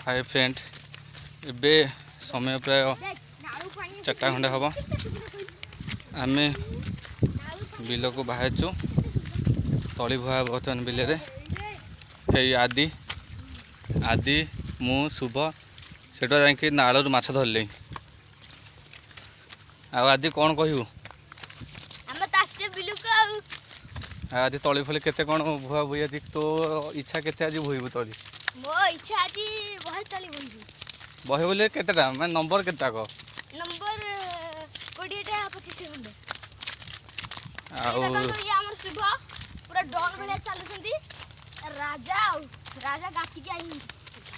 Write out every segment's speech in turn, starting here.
hi friend एबे समय प्राय 4टा खंडे हम आम बिल को बाहरचु तली भुआ बर्तमान बिल हे आदि आदि मु शुभ से जा नालू माछ धरले आदि कौन कहू आदि तली फली केते कौन भुआ भुई आज तो इच्छा केते आज भुईबू तली मो इच्छा आज बहुत तली भुईबू बहे बोले केतेटा मैं नंबर केता को नंबर 20टा 25 खंडे आउ ये हमर शुभ पूरा डॉन भले चलुछंती राजा गाती के आई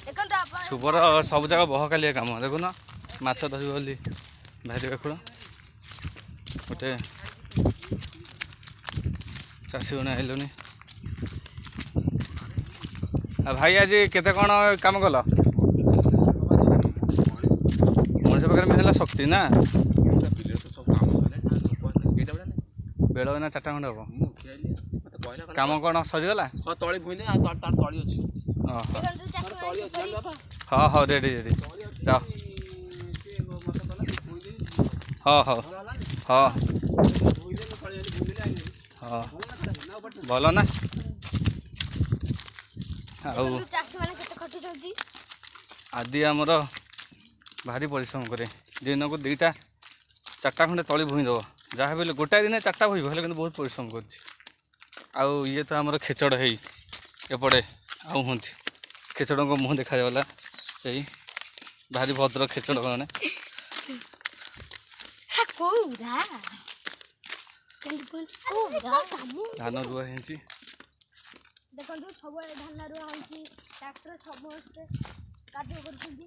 देखन तो अपन शुभर सब जगह बह कालिया काम देखु ना माछ धरि बोली भारी बेखुड़ गोटे चाषी बना आइलुनी भाई आज केते कौन काम कल मनुष्य पाखे मिलला शक्ति ना बेल ना 4टा खंडे हम काम कौन सरीगला तली भूइले तली अछि देखन तो चाषी हाँ हाँ रेडी रेडी जाओ हाँ हाँ हाँ हाँ भल ना आदि आमर भारी परिश्रम करे दिन को 2टा 4टा खंडे तली भूई दब जहाँ भी गोटाए दिन 4टा भूब हेल्ले बहुत परिश्रम कर ये तो आमर खेचड़ है एपटे आउ हूँ खेचड़ को मुँह देखाला यही भारी भद्र खेचड़ मैंने धान रुआ है देखंतु सब धान रुआ होई ट्रैक्टर समस्त कार्य करछंती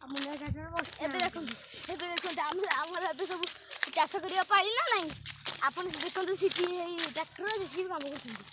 अमुना ट्रैक्टर एबे देखंतु हमर एबे सब चाष करिया पाइली ना नहीं आपन देखंतु सिटी ट्रैक्टर जेसी काम करछंती